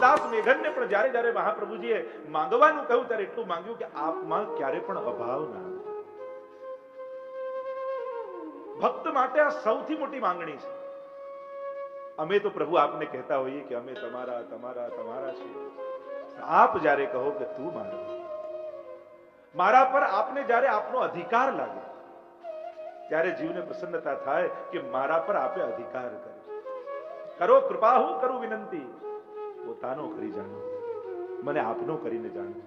રામદાસ મેઘનને પણ જ્યારે જ્યારે મહાપ્રભુજીએ માંગવાનું કહ્યું ત્યારે એટલું માંગ્યું કે આપમાં ક્યારે પણ અભાવ ના આવે. ભક્ત માટે આ સૌથી મોટી માંગણી છે. અમે તો પ્રભુ આપને કહેતા હોઈએ કે અમે તમારા તમારા તમારા છીએ. આપ જ્યારે કહો કે તું મારા પર આપને જ્યારે આપનો અધિકાર લાગે ત્યારે જીવને પ્રસન્નતા થાય કે મારા પર આપે અધિકાર કરો કૃપા, હું કરું વિનંતી, પોતાનો કરી જાણો, મને આપનો કરીને જાણો.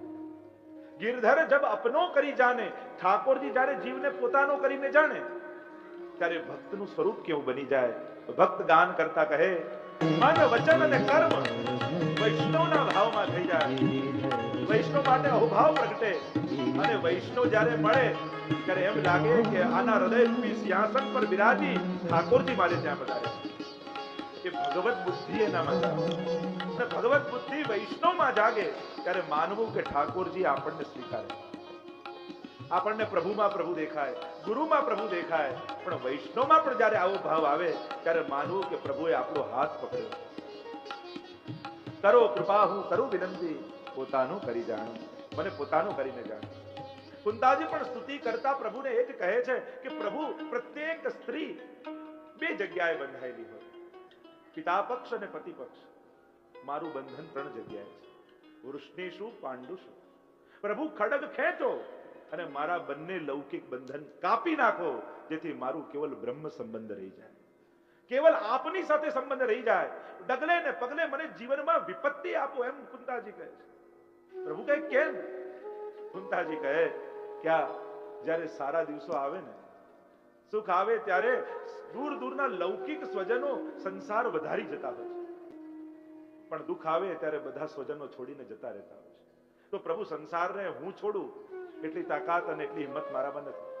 ગિરધર જબ અપનો કરી જાણે, ઠાકોરજી જ્યારે જીવને પોતાનો કરીને જાણે ત્યારે ભક્તનું સ્વરૂપ કેવું બની જાય. ભક્ત ગાન કરતા કહે, મન વચન અને કર્મ વૈષ્ણવના ભાવમાં થઈ જાય. વૈષ્ણવ માટે અહોભાવ પ્રગટે અને વૈષ્ણવ જ્યારે મળે ત્યારે એમ લાગે કે આના હૃદય રૂપી સિંહાસન પર બિરાજી ઠાકોરજી મારે ત્યાં પધારે. કે ભગવત બુદ્ધિ એનામાં જાગે. ભગવત બુદ્ધિ વૈષ્ણવમાં જાગે ત્યારે માનવું કે ઠાકોરજી આપણને સ્વીકારે, આપણને પ્રભુમાં પ્રભુ દેખાય, ગુરુમાં પ્રભુ દેખાય. પણ વૈષ્ણવમાં પણ જ્યારે આવો ભાવ આવે ત્યારે માનવું કે પ્રભુએ આપણો હાથ પકડ્યો. કરો કૃપા, હું કરું વિનંતી, પોતાનું કરી જાણો, મને પોતાનું કરીને જાણો. કુંતાજી પણ સ્તુતિ કરતા પ્રભુને એ જ કહે છે કે પ્રભુ પ્રત્યેક સ્ત્રી બે જગ્યાએ બંધાયેલી હોય, પિતા પક્ષ અને પતિ પક્ષ. મારું બંધન 3 જગ્યાએ છે, વૃષ્ણિષુ પાંડુષુ. પ્રભુ ખડગ ખેંચો અને મારા બંને લૌકિક બંધન કાપી નાખો, જેથી મારું કેવલ બ્રહ્મ સંબંધ રહી જાય, કેવલ આપની સાથે સંબંધ રહી જાય. ડગલે ને પગલે મને જીવનમાં વિપત્તિ આપો, એમ કુંતાજી કહે છે. પ્રભુ કહે કેમ? કુંતાજી કહે ક્યાં જ્યારે સારા દિવસો આવે ને, સુખ આવે ત્યારે દૂર દૂરના લૌકિક સ્વજનો સંસાર વધારી જતા હોય છે, પણ દુઃખ આવે ત્યારે બધા સ્વજનો છોડીને જતા રહેતા હોય છે. તો પ્રભુ સંસારને હું છોડું એટલી તાકાત અને એટલી હિંમત મારામાં નથી,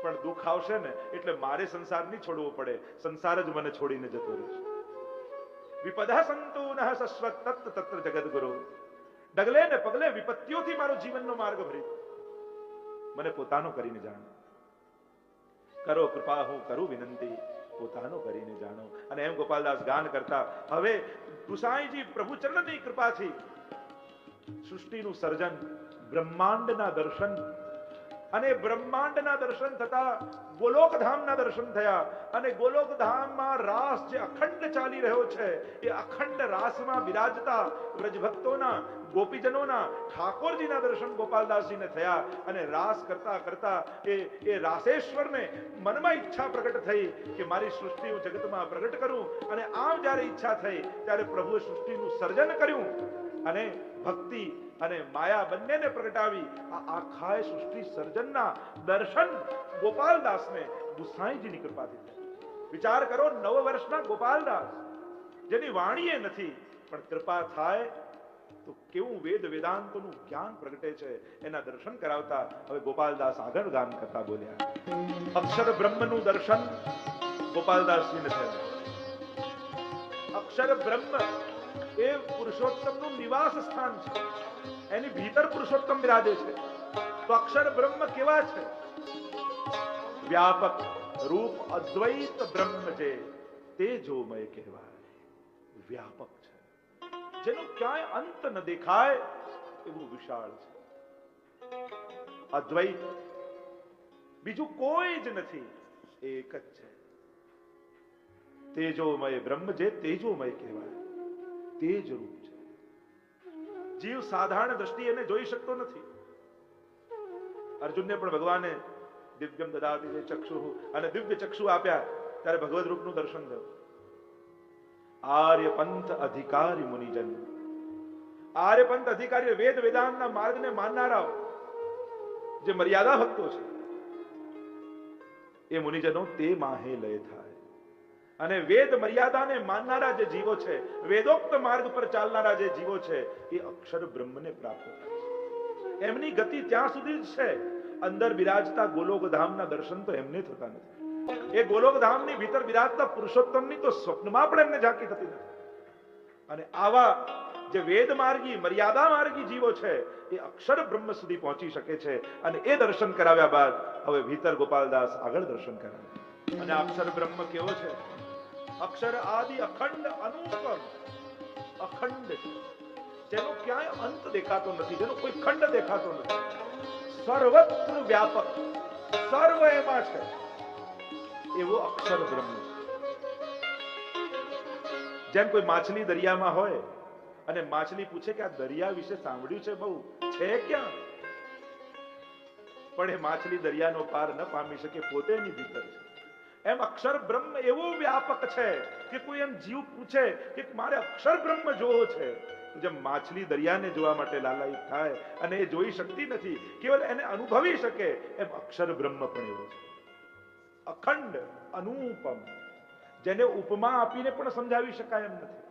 પણ દુઃખ આવશે ને એટલે મારે સંસાર નહીં છોડવો પડે, સંસાર જ મને છોડીને જતો રહેશે. વિપદઃ સંતો નઃ સશ્વત તત્ર તત્ર જગદગુરુ. ડગલે ને પગલે વિપત્તિઓથી મારો જીવનનો માર્ગ ભરી દો, મને પોતાનો કરીને જાણો. કરો કૃપા, હું કરું વિનંતી, પોતાનો કરીને જાણો. અને એમ ગોપાલદાસ ગાન કરતા હવે ગુસાઈજી પ્રભુ ચરણની કૃપાથી સૃષ્ટિનું સર્જન, બ્રહ્માંડના દર્શન, અને બ્રહ્માંડના દર્શન થતા ગોલોકધામના દર્શન થયા. અને ગોલોકધામમાં રાસ જે અખંડ ચાલી રહ્યો છે એ અખંડ રાસમાં બિરાજતા વ્રજભક્તોના, ગોપીજનોના ઠાકોરજીના દર્શન ગોપાલદાસજીને થયા. અને રાસ કરતા કરતા એ રાસેશ્વરને મનમાં ઈચ્છા પ્રગટ થઈ કે મારી સૃષ્ટિ હું જગતમાં પ્રગટ કરું. અને આમ જ્યારે ઈચ્છા થઈ ત્યારે પ્રભુએ સૃષ્ટિનું સર્જન કર્યું અને ભક્તિ અને માયા બંનેને પ્રગટાવી. આ આખા સૃષ્ટિ સર્જનના દર્શન ગોપાલદાસને ગુસાઈજીની કૃપાથી થયા. વિચાર કરો, 9 વર્ષના ગોપાલદાસ જેની વાણીએ નથી, પણ કૃપા થાય તો કેવું વેદ વેદાંતનું જ્ઞાન પ્રગટે છે. એના દર્શન કરાવતા હવે ગોપાલદાસ આગળ ગાન કરતા બોલ્યા. અક્ષર બ્રહ્મનું દર્શન ગોપાલદાસજીને થયું. અક્ષર બ્રહ્મ એ પુરુષોત્તમનું નિવાસ સ્થાન છે, એની ભીતર પુરુષોત્તમ બિરાજે છે. તો અક્ષર બ્રહ્મ કેવા છે? વ્યાપક રૂપ અદ્વૈત બ્રહ્મ છે, તેજોમય કહેવાય. વ્યાપક છે, જેનો ક્યાંય અંત ન દેખાય એવું વિશાળ છે. અદ્વૈત, બીજું કોઈ જ નથી, એક જ છે. તેજોમય બ્રહ્મ જે તેજોમય કહેવાય, તેજ રૂપ છે. જીવ સાધારણ દ્રષ્ટિએ એને જોઈ શકતો નથી. અર્જુનને પણ ભગવાને દિવ્યમ દદાતિ ચક્ષુ અને દિવ્ય ચક્ષુ આપ્યા ત્યારે ભગવદ રૂપનું દર્શન થયું. આર્ય પંથ અધિકારી મુનિજન, આર્ય પંથ અધિકારી વેદ વેદાંતના માર્ગને માનનારાઓ જે મર્યાદા ભક્તો છે એ મુનિજનો તે માહે લય થાય. અને વેદ મર્યાદાને માનનારા જે જીવો છે, વેદોક્ત માર્ગ પર ચાલનારા જે જીવો છે એ અક્ષર બ્રહ્મને પ્રાપ્ત થાય છે. એમની ગતિ ત્યાં સુધી જ છે. અંદર બિરાજતા ગોલોકધામના દર્શન તો એમને થતા નથી. એ ગોલોકધામની ભીતર બિરાજતા પુરુષોત્તમની તો સ્વપ્નમાં પણ એમને ઝાંકી થતી નથી. અને આવા જે વેદ માર્ગી, મર્યાદા માર્ગી જીવો છે એ અક્ષર બ્રહ્મ સુધી પહોંચી શકે છે. અને એ દર્શન કરાવ્યા બાદ હવે ભીતર ગોપાલદાસ આગળ દર્શન કરાવે. અને અક્ષર બ્રહ્મ કેવો છે? અક્ષર આદિ અખંડ અનુપમ, અખંડ છે. જેનો ક્યાંય અંત દેખાતો નથી, જેનો કોઈ ખંડ દેખાતો નથી, સર્વત્ર વ્યાપક, સર્વ એમાં છે, એવો અક્ષર બ્રહ્મ. જેમ કોઈ માછલી દરિયામાં હોય અને માછલી પૂછે કે આ દરિયા વિશે સાંભળ્યું છે બહુ, છે ક્યાં? પણ એ માછલી દરિયાનો પાર ન પામી શકે, પોતે એની ભીતર છે. એમ અક્ષર બ્રહ્મ એવો વ્યાપક છે કે કોઈ એમ જીવ પૂછે કે મારે અક્ષર બ્રહ્મ જોવો છે, જેમ માછલી દરિયાને જોવા માટે લાલાયિત થાય અને એ જોઈ શકતી નથી, કેવલ એને અનુભવી શકે, એમ અક્ષર બ્રહ્મ પણ એવો છે, અખંડ, અનુપમ, જેને ઉપમા આપીને પણ સમજાવી શકાય એમ નથી.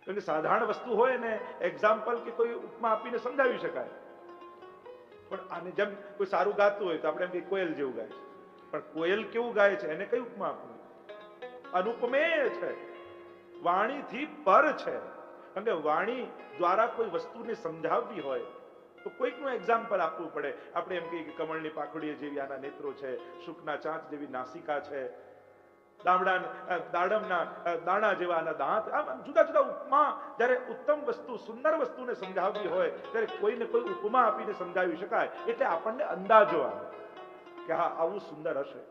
કારણ કે સાધારણ વસ્તુ હોય ને એક્ઝામ્પલ કે કોઈ ઉપમા આપીને સમજાવી શકાય, પણ આને જેમ કોઈ સારું ગાતું હોય તો આપણે એમ કે કોયલ જેવું ગાય છે, પણ કોયલ કેવું ગાય છે એને કઈ ઉપમા આપવું? અનુપમેય છે, વાણીથી પર છે. કારણ કે વાણી દ્વારા કોઈ વસ્તુને સમજાવવી હોય તો કોઈકનું એક્ઝામ્પલ આપવું પડે. આપણે એમ કહીએ કે કમળની પાખડીએ જેવી આના નેત્રો છે, શુકના ચાંચ જેવી નાસિકા છે, દાડમના દાણા જેવા આના દાંત, આમ જુદા જુદા ઉપમા. જ્યારે ઉત્તમ વસ્તુ, સુંદર વસ્તુને સમજાવવી હોય ત્યારે કોઈને કોઈ ઉપમા આપીને સમજાવી શકાય, એટલે આપણને અંદાજો આવે કે હા આવું સુંદર હશે.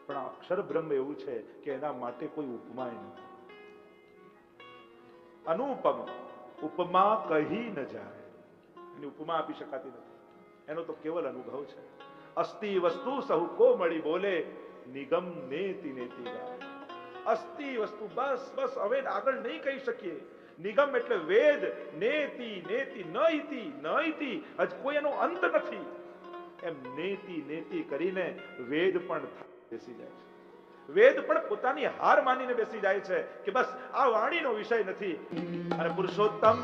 પણ આ અક્ષર બ્રહ્મ એવું છે કે એના માટે કોઈ ઉપમા નથી. અનુપમ, ઉપમા કહી ન જાય, એની ઉપમા આપી શકાતી નથી, એનો તો કેવલ અનુભવ છે. અસ્તિ વસ્તુ સહુ કો મળી બોલે, નિગમ નેતિ નેતિ ગાય. અસ્તિ વસ્તુ, બસ બસ, હવે આગળ નહીં કહી શકીએ. નિગમ એટલે વેદ, નેતિ નેતિ, નઈતિ નઈતિ, હજ કોઈ એનો અંત નથી. એમ નેતિ નેતિ કરીને વેદ પણ બેસી જાય છે. વેદ પણ પોતાની હાર માનીને બેસી જાય છે કે બસ આ વાણીનો વિષય નથી. અને પુરુષોત્તમ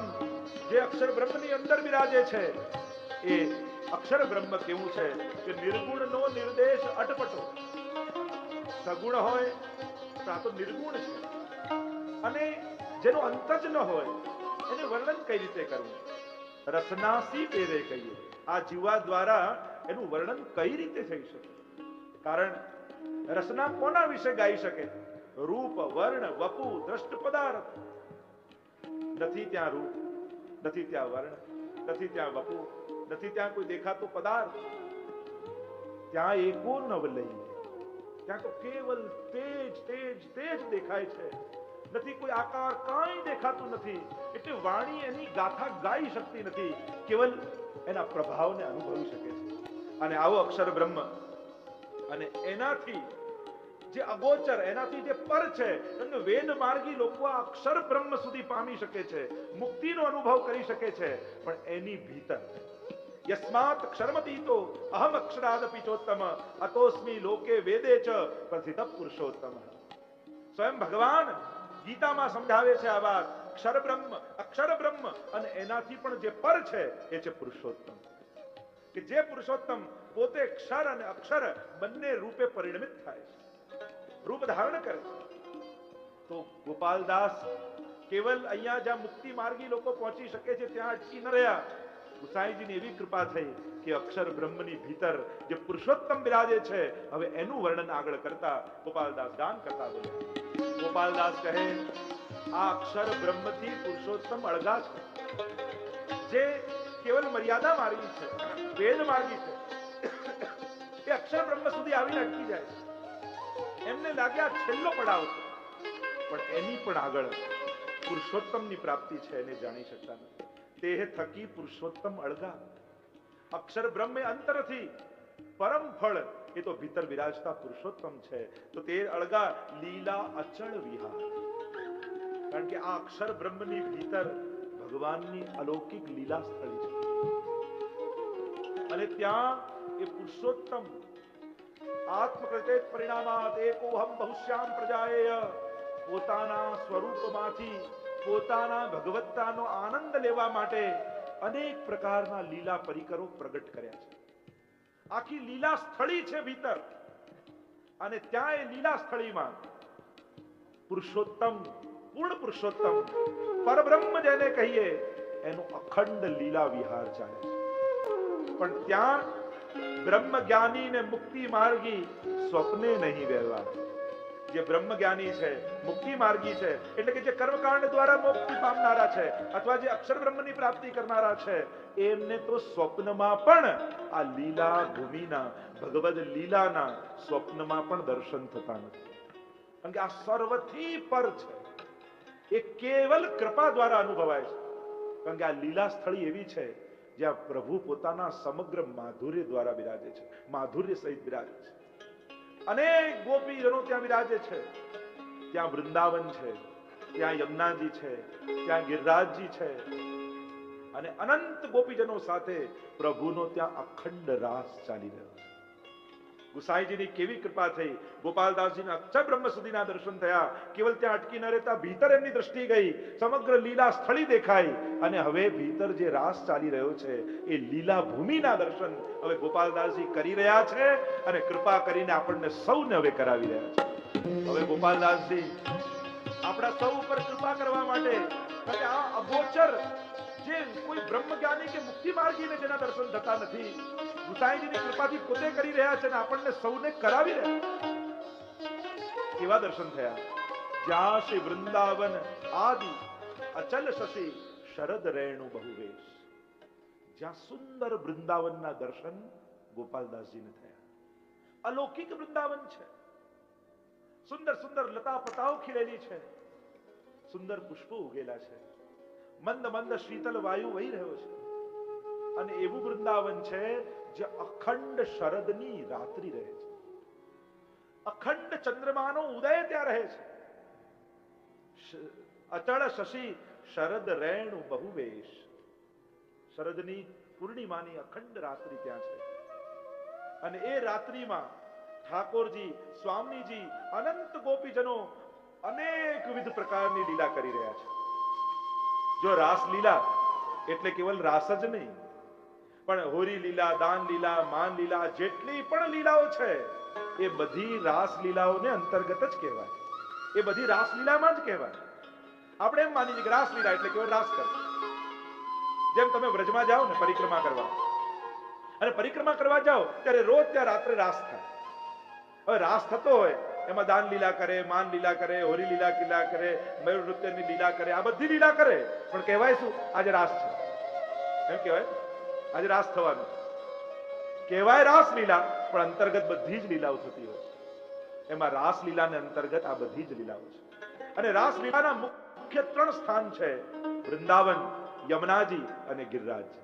જે અક્ષર બ્રહ્મની અંદર બિરાજે છે, એ અક્ષર બ્રહ્મ કેવું છે કે નિર્ગુણનો નિર્દેશ અટપટો. સગુણ હોય તો આ તો નિર્ગુણ છે, અને જેનો અંત જ ન હોય એને વર્ણન કઈ રીતે કરવું? રસનાસી પેરે કહીએ, આ જીવા દ્વારા એનું વર્ણન કઈ રીતે થઈ શકે? કારણ રસના કોના વિશે ગાઈ શકે? રૂપ, વર્ણ, વપુ, દ્રષ્ટ પદાર્થ. નથી ત્યાં રૂપ, નથી ત્યાં વર્ણ, નથી ત્યાં વપુ, નથી ત્યાં કોઈ દેખાતો પદાર્થ. ત્યાં એકો નવલઈ, ત્યાં તો કેવલ તેજ તેજ તેજ દેખાય છે, નથી કોઈ આકાર, કાંઈ દેખાતું નથી. એટલે વાણી એની ગાથા ગાઈ શકતી નથી, કેવલ એના પ્રભાવને અનુભવી શકે છે. અને આવો અક્ષર બ્રહ્મ, અને એનાથી જે અગોચર, એનાથી જે પર છે, વેદ માર્ગી લોકો આ અક્ષર બ્રહ્મ સુધી પામી શકે છે, મુક્તિનો અનુભવ કરી શકે છે. પણ એની ભીતર યસ્માત ક્ષરમતીતો અહમ અક્ષરાદપી ચોત્તમ અતોસ્મી લોકે વેદે ચ પ્રથિત પુરુષોત્તમ. સ્વયં ભગવાન ગીતામાં સમજાવે છે આ વાત. અક્ષર બ્રહ્મ અને એનાથી પણ જે પર છે એ છે પુરુષોત્તમ. કે જે પુરુષોત્તમ પોતે ક્ષર અને અક્ષર બંને રૂપે પરિણમિત થાય છે, રૂપ ધારણ કરે છે. તો ગોપાલદાસ કેવલ અહીંયા જ્યાં મુક્તિ માર્ગી લોકો પહોંચી શકે છે ત્યાં અટકી ન રહ્યા. ગુસાઈજીની એવી કૃપા થઈ કે અક્ષર બ્રહ્મની ભીતર જે પુરુષોત્તમ બિરાજે છે, હવે એનું વર્ણન આગળ કરતા ગોપાલદાસ ગાન કરતા બોલ્યા. ગોપાલદાસ કહે, આ અક્ષર બ્રહ્મથી પુરુષોત્તમ અળગા છે, જે કેવલ મર્યાદા માર્ગી છે, વેદ માર્ગી છે, એ અક્ષર બ્રહ્મ સુધી આવીને અટકી જાય છે. એમને લાગે આ છેલ્લો પડાવ છે, પણ એની પણ આગળ પુરુષોત્તમની પ્રાપ્તિ છે, એને જાણી શકતા નથી. તે થકી પુરુષોત્તમ અળગા. અક્ષર બ્રહ્મ એ અંતરથી, પરમ ફળ એ તો ભીતર વિરાજતા પુરુષોત્તમ છે. તો તે અળગા લીલા અચળ વિહાર. કારણ કે આ અક્ષર બ્રહ્મની ભીતર ભગવાનની અલૌકિક લીલા સ્થળી છે, અને ત્યાં એ પુરુષોત્તમ આત્મકૃતે પરિણામાત એકોહમ બહુશ્યામ પ્રજાએય, પોતાના સ્વરૂપમાંથી પોતાના ભગવત્તાનો આનંદ લેવા માટે અનેક પ્રકારના લીલા પરિકરો પ્રગટ કર્યા છે. આખી લીલા સ્થળી છે ભીતર, અને ત્યાં એ લીલા સ્થળીમાં પુરુષોત્તમ, પૂર્ણ પુરુષોત્તમ, પરબ્રહ્મ જેને કહીએ, એનો અખંડ લીલા વિહાર ચાલે છે. પણ ત્યાં બ્રહ્મ જ્ઞાની ને મુક્તિ માર્ગી સ્વપ્ને નહીં વહેવા. જે બ્રહ્મ જ્ઞાની છે, મુક્તિ માર્ગી છે, એટલે કે જે કર્મકાંડ દ્વારા મોક્ષ પામનારા છે અથવા જે અક્ષર બ્રહ્મની પ્રાપ્તિ કરનારા છે, એમને તો સ્વપ્નમાં પણ આ લીલા ભૂમિના, ભગવદ લીલાના સ્વપ્નમાં પણ દર્શન થતા નથી. કારણ કે આ સર્વથી પર છે, એ કેવલ કૃપા દ્વારા અનુભવાય છે. કારણ કે આ લીલા સ્થળી એવી છે જ્યાં પ્રભુ પોતાના સમગ્ર માધુર્ય દ્વારા બિરાજે છે, માધુર્ય સહિત બિરાજે છે. અનેક ગોપીજનો ત્યાં બિરાજે છે. ત્યાં વૃંદાવન છે, ત્યાં યમુનાજી છે, ત્યાં ગિરિરાજજી છે, અને અનંત ગોપીજનો સાથે પ્રભુનો ત્યાં અખંડ રાસ ચાલી રહ્યો છે. ગુસાઈજીની કેવી કૃપા થઈ, ગોપાલદાસજીના અક્ષર બ્રહ્મ સુધીના દર્શન થયા. કેવલ ત્યાં અટકી ન રહેતા ભીતર એમની દ્રષ્ટિ ગઈ, સમગ્ર લીલા સ્થળી દેખાઈ, અને હવે ભીતર જે રાસ ચાલી રહ્યો છે એ લીલા ભૂમિના દર્શન હવે ગોપાલદાસજી કરી રહ્યા છે, અને કૃપા કરીને આપણને સૌને હવે કરાવી રહ્યા છે. હવે ગોપાલદાસજી આપણા સૌ ઉપર કૃપા કરવા માટે, અને આ અગોચર જે કોઈ બ્રહ્મ જ્ઞાની કે મુક્તિ માર્ગીને જેના દર્શન થતા નથી, ગુસાઈજીની કૃપાથી પોતે કરી રહ્યા છે અને આપણને સૌને કરાવી રહ્યા. કેવા દર્શન થયા? જ્યાં શ્રી વૃંદાવન આદિ અચલ શશી શરદ રેણુ બહુવેશ. જ્યાં સુંદર વૃંદાવનના દર્શન ગોપાલદાસજીને થયા. અલૌકિક વૃંદાવન છે. સુંદર સુંદર લતા પતાઓ ખીલેલી છે, સુંદર પુષ્પો ઉગેલા છે, મંદ મંદ શીતલ વાયુ વહી રહ્યો છે, અને એવું વૃંદાવન છે જે અખંડ શરદની રાત્રિ રહે છે, અખંડ ચંદ્રમાનો ઉદય ત્યાં રહે છે. અચળ શશી શરદ રેણુ બહુવેશ. શરદની પૂર્ણિમાની અખંડ રાત્રિ ત્યાં છે, અને એ રાત્રિમાં ઠાકોરજી, સ્વામીજી, અનંત ગોપીજનો અનેકવિધ પ્રકારની લીલા કરી રહ્યા છે. જો રાસ લીલા એટલે કેવલ રાસ જ નહીં, પણ હોરી લીલા, દાન લીલા, માન લીલા, જેટલી પણ લીલાઓ છે એ બધી રાસ લીલાઓને અંતર્ગત જ કહેવાય. એ બધી રાસ લીલામાં જ કહેવાય. આપણે એમ માની કે રાસ લીલા એટલે કેવળ રાસ કરે. જેમ તમે વ્રજમાં જાઓ ને પરિક્રમા કરવા, અને પરિક્રમા કરવા જાઓ ત્યારે રોજ ત્યાં રાત્રે રાસ થાય. હવે રાસ થતો હોય એમાં દાન લીલા કરે, માન લીલા કરે, હોરી લીલા કરે, મયુર નૃત્યની લીલા કરે, આ બધી લીલા કરે, પણ કહેવાય શું? આજે રાસ છે એમ કહેવાય. આજે રાસ થવાનું કહેવાય રાસ લીલા, પણ અંતર્ગત બધી જ લીલાઓ થતી હોય. એમાં રાસ લીલાને અંતર્ગત આ બધી જ લીલાઓ છે. અને રાસ લીલાના મુખ્ય 3 સ્થાન છે: વૃંદાવન, યમુનાજી અને ગિરિરાજજી.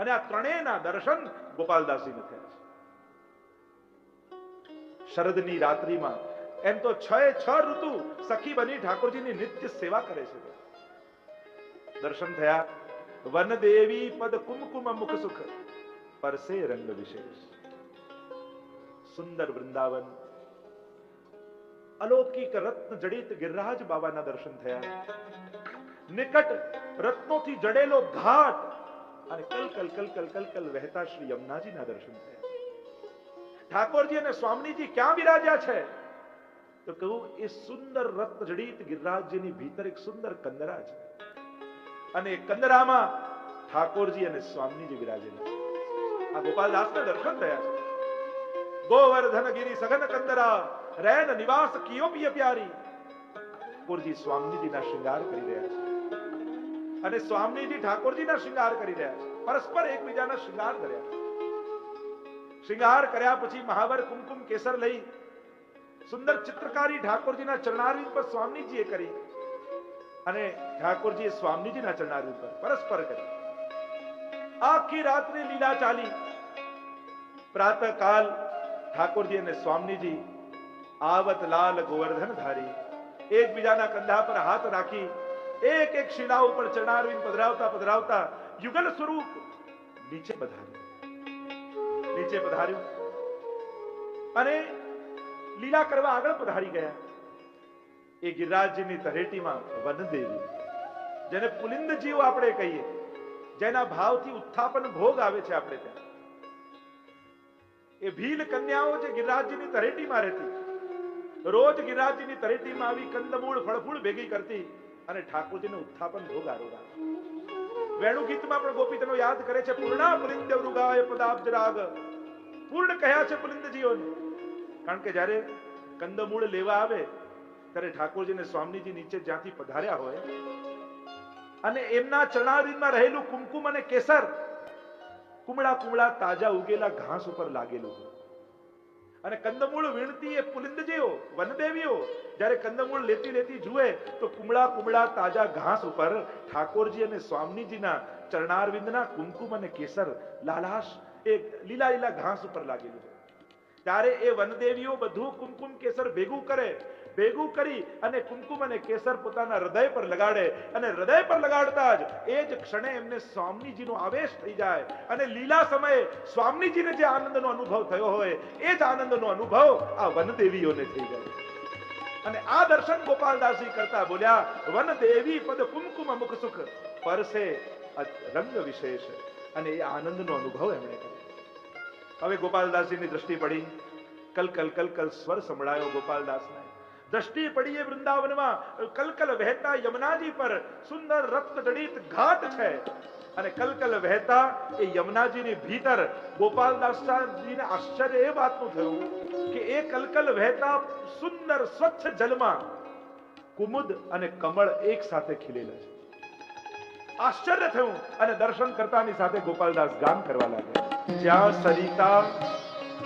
અને આ ત્રણેયના દર્શન ગોપાલદાસજીને થયા છે. શરદની રાત્રિમાં એમ તો 6 ઋતુ સખી બની ઠાકોરજીની નિત્ય સેવા કરે છે. દર્શન થયા. વન દેવી પદ કુમકુમ મુખ સુખ પરસે રંગ વિશેષ. સુંદર વૃંદાવન, અલૌકિક રત્ન જડિત ગિરિરાજ બાબાના દર્શન થયા. નિકટ રત્નોથી જડેલો ઘાટ અને કલકલ કલકલ કલકલ વહેતા શ્રી યમુનાજીના દર્શન થયા. ઠાકોરજી અને સ્વામીજી ક્યાં બિરાજ્યા છે? તો કહું, એ સુંદર રત્ન જડિત ગિરિરાજજીની ભીતર એક સુંદર કંદરા છે, અને એ કંદરામાં ઠાકોરજી અને સ્વામીજી બિરાજેલા છે. આ ગોપાલદાસના દર્શન થયા છે. ગોવર્ધન ગિરી સઘન કંદરા રૈન નિવાસ કિયો પિય પ્યારી. ઠાકોરજી સ્વામીજીના શૃંગાર કરી રહ્યા છે, અને સ્વામીજી ઠાકોરજીના શૃંગાર કરી રહ્યા છે. પરસ્પર એકબીજાના શૃંગાર કર્યા. શૃંગાર કર્યા પછી મહાવર કુમકુમ કેસર લઈ સુંદર ચિત્રકારી ઠાકોરજીના ચરણારવિંદ પર સ્વામીજીએ કરી, અને ઠાકોરજીએ સ્વામીજીના ચરણારવિંદ પર પરસ્પર કરી. આખી રાત્રિ લીલા ચાલી. પ્રાતઃ કાલ ઠાકોરજી અને સ્વામીજી આવત લાલ ગોવર્ધન ધારી એકબીજાના કંધા પર હાથ રાખી એક એક શિલા ઉપર ચરણારવિંદ પધરાવતા પધરાવતા યુગલ સ્વરૂપ નીચે પધાર્યું અને લીલા કરવા આગળ પધારી ગયા. એ ગિરિરાજજીની તળેટીમાં વનદેવી, જેને પુલિંદ જીવ આપણે કહીએ, જેના ભાવથી ઉત્થાપન ભોગ આવે છે આપણે ત્યાં, એ ભીલ કન્યાઓ જે ગિરિરાજજીની તળેટીમાં રહેતી, રોજ ગિરિરાજજીની તળેટીમાં આવી કંદમૂળ ફળફૂળ ભેગી કરતી અને ઠાકોરજીને ઉત્થાપન ભોગ આરોગા. વેણુ ગીતમાં પણ ગોપીજનો યાદ કરે છે, પૂર્ણા પુલિંદ વૃગાય પદાબ્જ રાગ. પૂર્ણ કહ્યા છે પુલિંદજીઓને, કારણ કે જ્યારે કંદમૂળ લેવા આવે ત્યારે ઠાકોરજી ને સ્વામીજી નીચે જ્યાંથી પધાર્યા હોય અને એમના ચરણારવિંદમાં રહેલું કુમકુમ અને કેસર કુમળા કુમળા તાજા ઉગેલા ઘાસ ઉપર લાગેલું હોય. અને કંદમૂળ વીણતી એ પુલિંદજીઓ વનદેવીઓ જ્યારે કંદમૂળ લેતી લેતી જુએ તો કુમળા કુમળા તાજા ઘાસ ઉપર ઠાકોરજી અને સ્વામીજીના ચરણારવિંદના કુમકુમ અને કેસર લાલાશ એ લીલા લીલા ઘાસ ઉપર લાગેલું છે. ત્યારે એ વનદેવીઓ બધું કુમકુમ કેસર ભેગું કરી અને કુમકુમ અને કેસર પોતાના હૃદય પર લગાડે અને હૃદય પર લગાડતા જ એ જ ક્ષણે એમને સ્વામીજીનો આવેશ થઈ જાય અને લીલા સમયે સ્વામીજીને જે આનંદનો અનુભવ થયો હોય એ જ આનંદનો અનુભવ આ વનદેવીઓને થઈ જાય. અને આ દર્શન ગોપાલદાસજી કરતા બોલ્યા, વનદેવી પદ કુમકુમ મુખ સુખ પરસે રંગ વિશેષ. અને એ આનંદનો અનુભવ એમણે કર્યો. હવે ગોપાલદાસજીની દ્રષ્ટિ પડી, કલકલ કલકલ સ્વર સંભળાયો ગોપાલદાસને. દ્રષ્ટિ પડી એ વૃંદાવનમાં કલકલ વહેતા યમુનાજી પર સુંદર રત્ન જડિત ઘાટ છે અને કલકલ વહેતા એ યમુનાજીની ભીતર ગોપાલદાસજીને આશ્ચર્ય એ વાતનું થયું કે એ કલકલ વહેતા સુંદર સ્વચ્છ જલમાં કુમુદ અને કમળ એક સાથે ખીલેલા છે. આશ્ચર્ય થયું અને દર્શન કરતાની સાથે ગોપાલદાસ ગાન કરવા લાગ્યા. જ્યાં સરિતા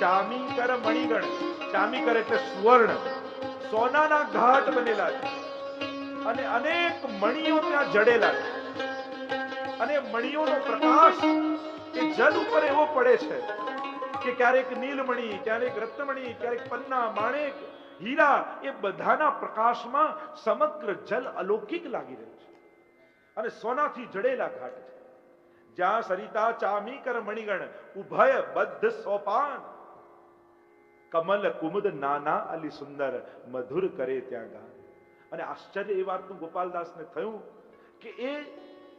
ચામીકર મણિગણ, ચામીકર એટલે સુવર્ણ, સોનાના ઘાટ બનેલા છે અને અનેક મણીઓ ત્યાં જડેલા છે અને મણીઓનો પ્રકાશ એ જલ ઉપર એવો પડે છે કે ક્યારેક નીલમણી, ક્યારેક રત્નમણી, ક્યારેક પન્ના, માણેક, હીરા, એ બધાના પ્રકાશમાં સમગ્ર જલ અલૌકિક લાગી રહ્યું છે અને સોનાથી જડેલા ઘાટ છે. જ્યાં સરિતા ચામીકર મણિગણ ઉભય બદ્ધ સોપાન, કમલ કુમુદ નાના અલી સુંદર મધુર કરે ત્યાં ગાન. અને આશ્ચર્ય એ વાતનું ગોપાલદાસને થયું કે એ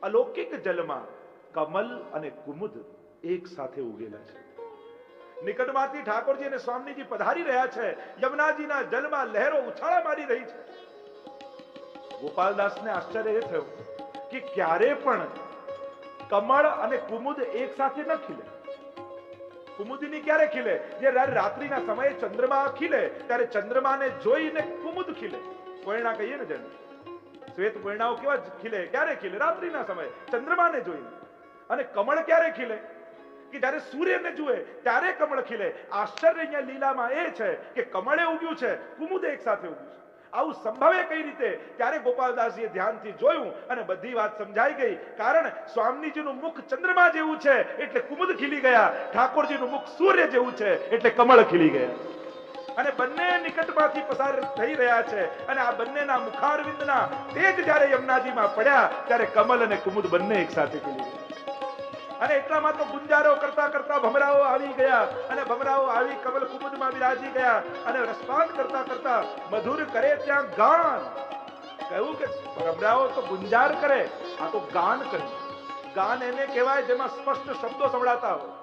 અલૌકિક જલમાં કમલ અને કુમુદ એક સાથે ઉગેલા છે. નિકટમાંથી ઠાકોરજી અને સ્વામીજી પધારી રહ્યા છે. યમુનાજીના જલમાં લહેરો ઉછાળા મારી રહી છે. ગોપાલદાસને આશ્ચર્ય એ થયું કે ક્યારે પણ કમળ અને કુમુદ એક સાથે ન ખીલે. કુમુદની ક્યારે ખીલે? જ્યારે રાત્રિના સમયે ચંદ્રમા ખીલે ત્યારે ચંદ્રમાને જોઈને કુમુદ ખીલે. કોયણા કહીએ ને જેને શ્વેત કોયણાઓ કેવા ખીલે? ક્યારે ખીલે? રાત્રિના સમયે ચંદ્રમાને જોઈને. અને કમળ ક્યારે ખીલે? કે જ્યારે સૂર્યને જુએ ત્યારે કમળ ખીલે. આશ્ચર્ય અહીંયા લીલામાં એ છે કે કમળે ઉગ્યું છે, કુમુદ એક સાથે ઉગ્યું છે. આવું સંભવે કઈ રીતે? ત્યારે ગોપાલદાસજીએ ધ્યાનથી જોયું અને બધી વાત સમજાઈ ગઈ. કારણ સ્વામીજીનું મુખ ચંદ્રમા જેવું છે એટલે કુમુદ ખીલી ગયા, ઠાકોરજીનું મુખ સૂર્ય જેવું છે એટલે કમળ ખીલી ગયા. અને બંને નિકટમાંથી પસાર થઈ રહ્યા છે અને આ બંનેના મુખારવિંદના તેજ જ્યારે યમુનાજીમાં પડ્યા ત્યારે કમલ અને કુમુદ બંને એક સાથે ખીલી ગયા. અને એટલામાં તો ગુંજારો કરતા કરતા ભમરાઓ આવી ગયા અને ભમરાઓ આવી કમલ કુમુદમાં વિરાજી ગયા અને રસપાન કરતા કરતા મધુર કરે ત્યાં ગાન. કહ્યું કે ભમરાઓ તો ગુંજાર કરે, આ તો ગાન કરે. ગાન એને કહેવાય જેમાં સ્પષ્ટ શબ્દો સંભળાતા હોય.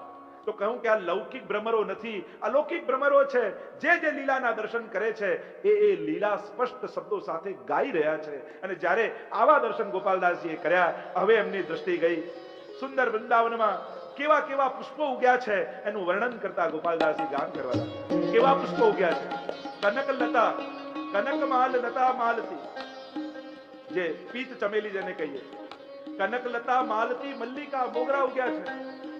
તો કહ્યું કે આ લૌકિક ભ્રમરો નથી, અલૌકિક ભ્રમરો છે. જે લીલાના દર્શન કરે છે એ લીલા સ્પષ્ટ શબ્દો સાથે ગાઈ રહ્યા છે. અને જ્યારે આવા દર્શન ગોપાલદાસજીએ કર્યા, હવે એમની દ્રષ્ટિ ગઈ સુંદર વૃંદાવનમાં કેવા કેવા પુષ્પો ઉગ્યા છે એનું વર્ણન કરતા ગોપાલદાસજી ગાન કરવા લાગ્યા. કેવા પુષ્પો ઉગ્યા છે? કનક લતા, કનક માલ લતા માલતી, જે પીત ચમેલી જેને કહીએ, કનક લતા માલતી મલ્લિકા મોગરા ઉગ્યા છે.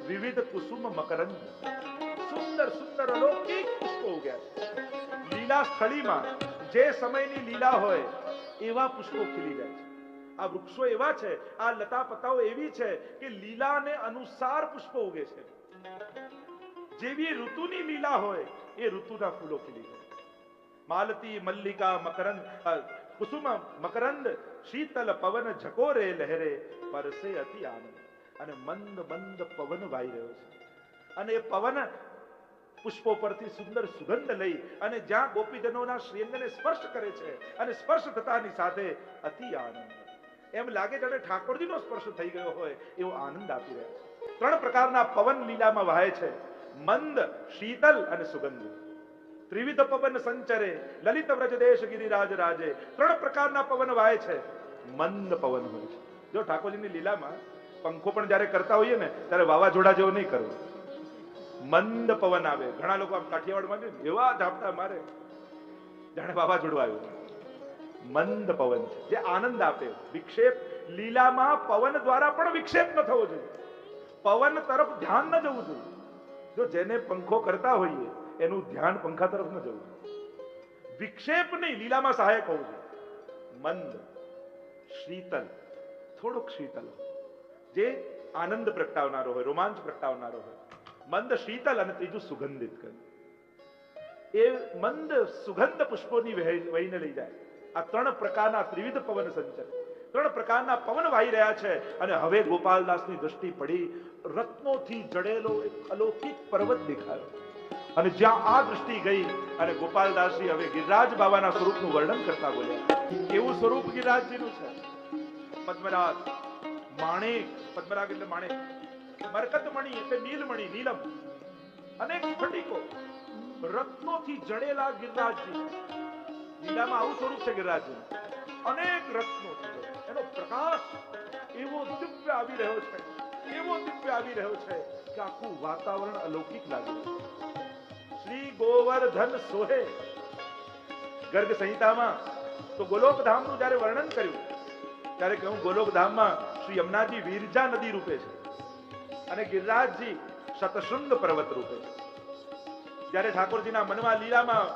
વિવિધ કુસુમ મકરંદ, સુંદર સુંદર અલૌકિક પુષ્પો ઉગ્યા છે. લીલા સ્થળીમાં જે સમયની લીલા હોય એવા પુષ્પો ખીલી જાય છે. આ વૃક્ષો એવા છે, આ લતા પતાઓ એવી છે કે લીલાને અનુસાર પુષ્પો ઉગે છે. જેવી ઋતુની લીલા હોય એ ઋતુના ફૂલો ખીલી જાય. માલતી મલ્લિકા મકરંદ કુસુમ મકરંદ શીતલ પવન ઝકોરે લહેરે પરસે અતિ આનંદ. અને મંદ મંદ પવન વાઈ રહ્યો છે અને એ પવન પુષ્પો પરથી સુંદર સુગંધ લઈ અને જ્યાં ગોપીજનોના શ્રીઅંગને સ્પર્શ કરે છે અને સ્પર્શ થતાની સાથે અતિ આનંદ. એમ લાગે જાણે ઠાકોરજીનો સ્પર્શ થઈ ગયો હોય એવો આનંદ આપી રહ્યા છે. ત્રણ પ્રકારના પવન લીલામાં વહે છે, મંદ, શીતલ અને સુગંધ. ત્રિવિધ પવન સંચરે લલિત વ્રજદેશ ગિરિરાજ રાજે. ત્રણ પ્રકારના પવન વહે છે. મંદ પવન હોય છે. જો ઠાકોરજીની લીલામાં પંખો પણ જયારે કરતા હોઈએ ને ત્યારે વાવાઝોડા જેવો નહીં કરવો, મંદ પવન આવે. ઘણા લોકો આમ કાઠિયાવાડમાં એવા ઝાપટા મારે જાણે વાવાઝોડું આવ્યું. મંદ પવન છે જે આનંદ આપે. વિક્ષેપ લીલામાં પવન દ્વારા પણ વિક્ષેપ ન થવો જોઈએ. પવન તરફ ધ્યાન ન જવું જોઈએ. જો જેને પંખો કરતા હોઈએ એનું ધ્યાન પંખા તરફ ન જવું જોઈએ. વિક્ષેપ નહીં, લીલામાં સહાયક હોવું જોઈએ. મંદ, શીતલ, થોડુંક શીતલ, જે આનંદ પ્રગટાવનારો હોય, રોમાંચ પ્રગટાવનારો હોય. મંદ, શીતલ અને ત્રીજું સુગંધિત કરે. એ મંદ સુગંધ પુષ્પોની વહીને લઈ જાય. આ ત્રણ પ્રકારના ત્રિવિધ પવન સંચર, ત્રણ પ્રકારના પવન વાઈ રહ્યા છે. અને હવે ગોપાલદાસની દ્રષ્ટિ પડી, રત્નોથી જડેલો એક અલૌકિક પર્વત દેખાયો. અને જ્યાં આ દ્રષ્ટિ ગઈ અને ગોપાલદાસજી હવે ગિરિરાજ બાબાના સ્વરૂપનું વર્ણન કરતા બોલ્યા. કેવું સ્વરૂપ ગિરિરાજજીનું છે! પદ્મરાગ, માણેક, પદ્મરાગ એટલે માણેક, મરકતમણી એટલે નીલમણી, નીલમ, અનેક સ્ફટિકો, રત્નોથી જડેલા ગિરિરાજજી. લીલામાં આવું સ્વરૂપ છે ગિરિરાજજી. અનેક રત્નો, એનો પ્રકાશ એવો દિવ્ય આવી રહ્યો છે, એવો દિવ્ય આવી રહ્યો છે કે આખું વાતાવરણ અલૌકિક લાગે. શ્રી ગોવર્ધન સોહે. ગર્ગ સંહિતામાં તો ગોલોકધામનું જયારે વર્ણન કર્યું ત્યારે કહ્યું ગોલોકધામમાં શ્રી યમુનાજી વિરજા નદી રૂપે છે અને ગિરિરાજજી શતશૃંગ પર્વત રૂપે છે. જ્યારે ઠાકોરજીના મનમાં લીલામાં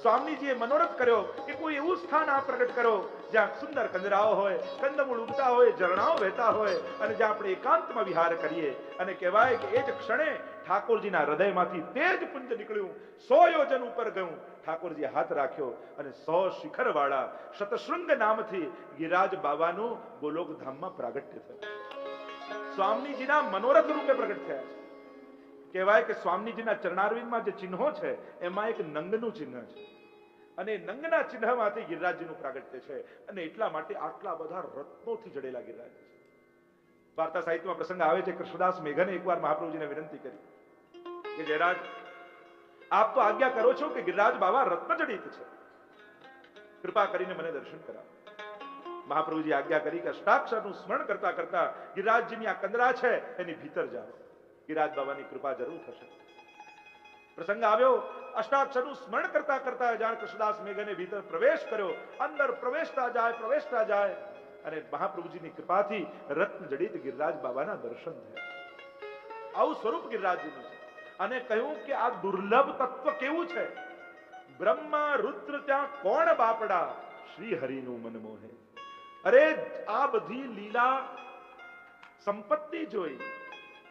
સ્વામીજીએ મનોરથ કર્યો કે કોઈ એવું સ્થાન આ પ્રગટ કરો જ્યાં સુંદર કંદરાઓ હોય, કંદમૂળ ઉગતા હોય, ઝરણાઓ વહેતા હોય અને જ્યાં આપણે એકાંતમાં વિહાર કરીએ. અને કહેવાય કે એ જ ક્ષણે ઠાકોરજીના હૃદયમાંથી તેજ પુંજ નીકળ્યું, 100 યોજન ઉપર ગયું. ઠાકોરજીએ હાથ રાખ્યો અને 100 શિખર વાળા શતશૃંગ નામથી ગિરિરાજ બાબાનું ગોલોકધામમાં પ્રાગટ્ય થયું. સ્વામીજીના મનોરથ રૂપે પ્રગટ થયા છે. કહેવાય કે સ્વામીજીના ચરણારવિંદમાં જે ચિહ્નો છે એમાં એક નંગનું ચિહ્ન છે અને નંગના ચિહ્નમાંથી ગિરિરાજજીનું પ્રાગટ્ય છે. અને એટલા માટે આટલા બધા રત્નોથી જડેલા ગિરિરાજ છે. વાર્તા સાહિત્યમાં પ્રસંગ આવે છે, કૃષ્ણદાસ મેઘને એકવાર મહાપ્રભુજીને વિનંતી કરી કે જયરાજ, આપ તો આજ્ઞા કરો છો કે ગિરિરાજ બાબા રત્નજડિત છે, કૃપા કરીને મને દર્શન કરાવો. મહાપ્રભુજી આજ્ઞા કરી કે અષ્ટાક્ષરનું સ્મરણ કરતા કરતા ગિરિરાજજીની આ કંદરા છે એની ભીતર જાઓ, ગિરિરાજ બાબાની કૃપા જરૂર થશે. પ્રસંગ આવ્યો, અષ્ટાક્ષરનું સ્મરણ કરતા કરતા જાણ કૃષ્ણદાસ મેઘને ભીતર પ્રવેશ કર્યો. અંદર પ્રવેશતા જાય અને મહાપ્રભુજીની કૃપાથી રત્ન જડિત ગિરિરાજ બાબાના દર્શન થયા. આવું સ્વરૂપ ગિરિરાજજીનું છે. અને કહ્યું કે આ દુર્લભ તત્વ કેવું છે! બ્રહ્મા રુદ્ર ત્યાં કોણ બાપડા, શ્રી હરિનું મન મોહે. અરે આ બધી લીલા સંપત્તિ જોઈ,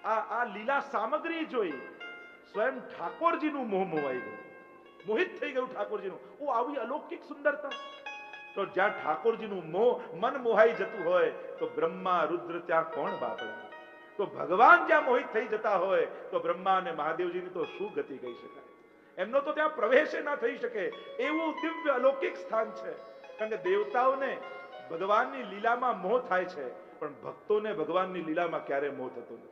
આ લીલા સામગ્રી જોઈ સ્વયં ઠાકોરજીનું મોહ મોવાઈ ગયું, મોહિત થઈ ગયું ઠાકોરજીનું. આવી અલૌકિક સુંદરતા. તો જ્યાં ઠાકોરજીનું મન મોહાઈ જતું હોય તો બ્રહ્મા રુદ્ર ત્યાં કોણ બાપડા. તો ભગવાન જ્યાં મોહિત થઈ જતા હોય તો બ્રહ્મા અને મહાદેવજીની તો શું ગતિ કહી શકાય. એમનો તો ત્યાં પ્રવેશ ના થઈ શકે એવું દિવ્ય અલૌકિક સ્થાન છે. કારણ કે દેવતાઓને ભગવાનની લીલામાં મોહ થાય છે, પણ ભક્તોને ભગવાનની લીલામાં ક્યારે મોહ થતો નથી.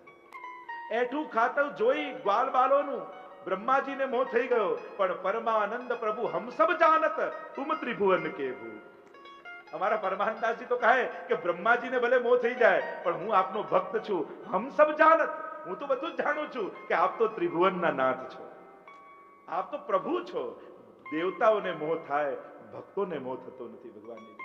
એઠું ખાતર જોઈ ગ્વાલ બાલોનું બ્રહ્માજીને મોહ થઈ ગયો, પણ પરમાનંદ પ્રભુ હમ સબ જાનત તુમ ત્રિભુવન કે ભૂ. અમારા પરમાનંદાસજી તો કહે કે બ્રહ્માજીને ભલે મોહ થઈ જાય પણ હું આપનો ભક્ત છું, હમ સબ જાનત, હું તો બધું જ જાણું છું કે આપ તો ત્રિભુવનના નાથ છો, આપ તો પ્રભુ છો. દેવતાઓને મોહ થાય, ભક્તોને મોહ થતો નથી ભગવાનની.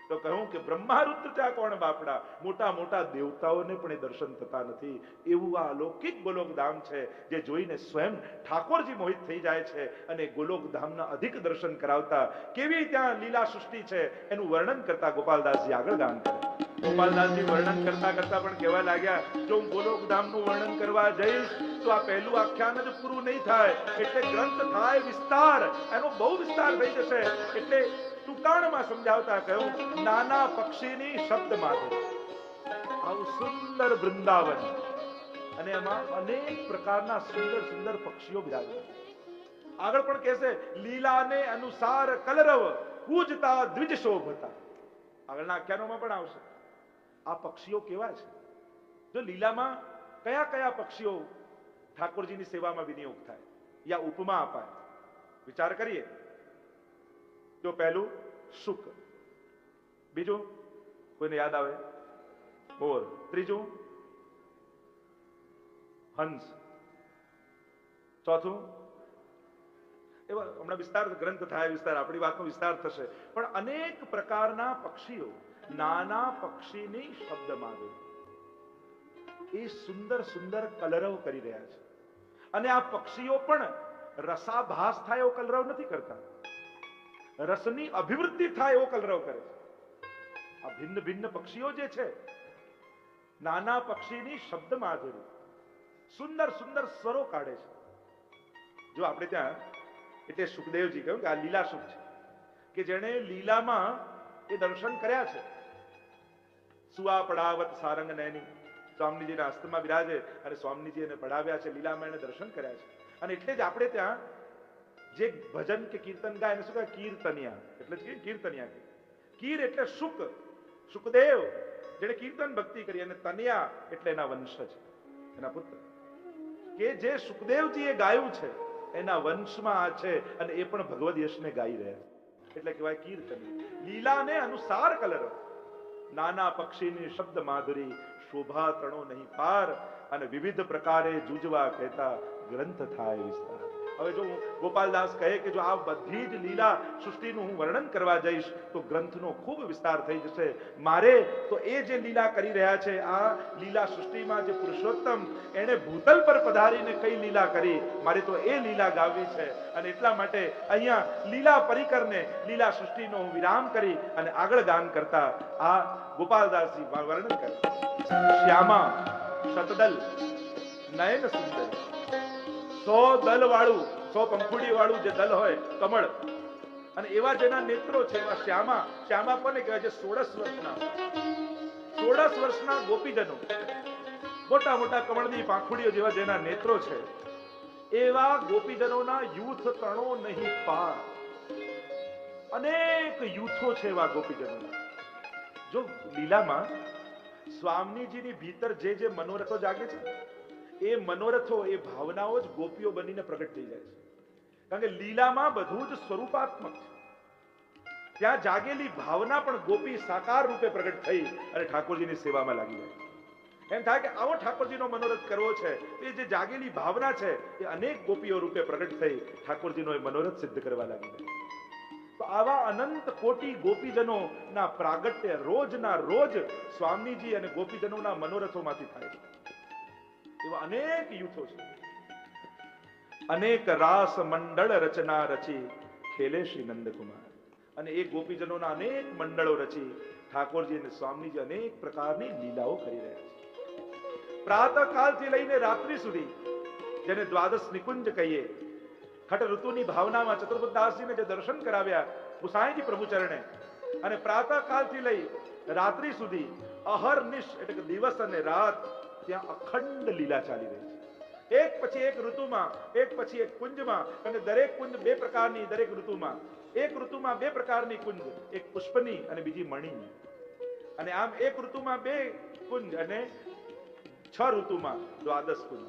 તો કહ્યું કે બ્રહ્મા રુદ્ર ત્યાં કોણ બાપડા. મોટા મોટા દેવતાઓને પણ એ દર્શન થતા નથી. એવું આ અલૌકિક ગોલોકધામ છે જે જોઈને સ્વયં ઠાકોરજી મોહિત થઈ જાય છે. અને ગોલોકધામના અધિક દર્શન કરાવતા કેવી ત્યાં લીલા સૃષ્ટિ છે એનું વર્ણન કરતા ગોપાલદાસજી આગળ ગાન કરે. ગોપાલદાસજી વર્ણન કરતા કરતા પણ કહેવા લાગ્યા, જો હું ગોલોકધામનું વર્ણન કરવા જઈશ તો આ પહેલું આખ્યાન જ પૂરું નહીં થાય, એટલે ગ્રંથ થાય વિસ્તાર, એનો બહુ વિસ્તાર થઈ જશે. એટલે ટૂંકાણમાં સમજાવતા કહ્યું, નાના પક્ષીની શબ્દ માધુરી, આવું સુંદર વૃંદાવન અને એમાં અનેક પ્રકારના સુંદર સુંદર પક્ષીઓ બિરાજે. આગળ પણ કહેશે, લીલાને અનુસાર કલરવ પૂજતા દ્વિજ શોભતા. આગળના આખ્યાનોમાં પણ આવશે. આ પક્ષીઓ કેવા છે? જો લીલામાં કયા કયા પક્ષીઓ ઠાકોરજીની સેવામાં વિનિયોગ થાય યા ઉપમા અપાય, વિચાર કરીએ. જો પહેલું શુક, બીજું કોઈને યાદ આવે? મોર, ત્રીજું હંસ, ચોથું એવા હમણાં વિસ્તાર ગ્રંથ થાય, વિસ્તાર આપણી વાતનો વિસ્તાર થશે, પણ અનેક પ્રકારના પક્ષીઓ, નાના પક્ષીની શબ્દ માધુરી, એ સુંદર સુંદર કલરવ કરી રહ્યા છે. અને આ પક્ષીઓ પણ રસાભાસ થાય એવો કલરવ નથી કરતા, રસની અભિવૃદ્ધિ થાય એવો કલરવ કરે છે. આ ભિન્ન ભિન્ન પક્ષીઓ જે છે, નાના પક્ષીની શબ્દ માધુરી, સુંદર સુંદર સ્વરો કાઢે છે. જો આપણે ત્યાં એટલે સુખદેવજી કહ્યું કે આ લીલા સુખ છે, કે જેણે લીલામાં એ દર્શન કર્યા છે. સુવા પડાવત સારંગ નયની, સ્વામીજીના હસ્તમાં બિરાજે અને સ્વામીજી એને પડાવ્યા છે, લીલામાં એને દર્શન કર્યા છે. અને એટલે જ આપણે ત્યાં જે ભજન કે કીર્તન ગાય એને શું કહે? કીર્તનિયા. એટલે જ કીર્તનિયા. કીર એટલે સુખ, સુખદેવ જેને કીર્તન ભક્તિ કરી, અને તનિયા એટલે એના વંશજ, એના પુત્ર, કે જે સુખદેવજી એ ગાયું છે એના વંશમાં આ છે, અને એ પણ ભગવદ યશને ગાઈ રહ્યા છે, એટલે કહેવાય કીર્તન. લીલાને અનુસાર કલર, નાના પક્ષીની શબ્દ માધુરી, શોભા તણો નહીં પાર, અને વિવિધ પ્રકારે જુજવા કહેતા ગ્રંથ થાય વિસ્તાર. હવે જો ગોપાલદાસ કહે કે જો આ બધી જ લીલા સૃષ્ટિનું હું વર્ણન કરવા જઈશ તો ગ્રંથનો ખૂબ વિસ્તાર થઈ જશે. મારે તો એ જે લીલા કરી રહ્યા છે, આ લીલા સૃષ્ટિમાં જે પુરુષોત્તમ એણે ભૂતલ પર પધારીને કઈ લીલા કરી, મારે તો એ લીલા ગાવવી છે. અને એટલા માટે અહીંયા લીલા પરિકરને, લીલા સૃષ્ટિનો હું વિરામ કરી અને આગળ ગાન કરતા આ ગોપાલદાસજી વર્ણન કરે. શ્યામા શતદલ નયન સુંદર, 100 દલ વાળું, 100 પંખુડી વાળું જે દલ હોય કમળ, અને એવા જેના નેત્રો છે એવા શ્યામા. શ્યામા કોને કહેવાય છે? 16 વર્ષના ગોપીજનો, મોટા મોટા કમળની પાંખુડીઓ જેવા જેના નેત્રો છે, એવા ગોપીજનોના યુથ તણો નહીં પાર. અનેક યુથો છે એવા ગોપીજનોના. જો લીલામાં સ્વામીજીની ભીતર જે જે મનોરથો જાગે છે, એ મનોરથો, એ ભાવનાઓ જ ગોપીઓ બનીને પ્રગટ થઈ જાય છે. કારણ કે લીલામાં બધું જ સ્વરૂપાત્મક છે. ત્યાં જાગેલી ભાવના પણ ગોપી સાકાર રૂપે પ્રગટ થઈ અને ઠાકોરજીની સેવામાં લાગી જાય. એમ થાય કે આવો ઠાકોરજીનો મનોરથ કરવો છે, એ જે જાગેલી ભાવના છે એ અનેક ગોપીઓ રૂપે પ્રગટ થઈ ઠાકોરજીનો એ મનોરથ સિદ્ધ કરવા લાગી જાય. તો આવા અનંત કોટી ગોપીજનોના પ્રાગટ્ય રોજના રોજ સ્વામીજી અને ગોપીજનોના મનોરથોમાંથી થાય છે. એવા અનેક યુથો છે. અનેક રાસ મંડળ રચના રચી ખેલે શ્રી નંદકુમાર. અને એ ગોપીજનોના અનેક મંડળો રચી ઠાકોરજી અને સ્વામીજી અનેક પ્રકારની લીલાઓ કરી રહ્યા છે. પ્રાતઃકાલથી લઈને રાત્રિ સુધી, જેને દ્વાદશ નિકુંજ કહીએ, ખટ ઋતુની ભાવનામાં ચતુર્બુદ્ધદાસજીને જે દર્શન કરાવ્યા ગુસાઈજી પ્રભુ ચરણે, અને પ્રાતઃકાલથી લઈ રાત્રિ સુધી અહર્નિશ એટલે કે દિવસ અને રાત ત્યાં અખંડ લીલા ચાલી રહી છે. એક પછી એક ઋતુમાં, એક પછી એક કુંજમાં, અને દરેક કુંજ બે પ્રકારની, દરેક ઋતુમાં એક ઋતુમાં બે પ્રકારની કુંજ, એક પુષ્પની અને બીજી મણીની. અને આમ એક ઋતુમાં બે કુંજ અને 6 ઋતુમાં દ્વાદશ કુંજ.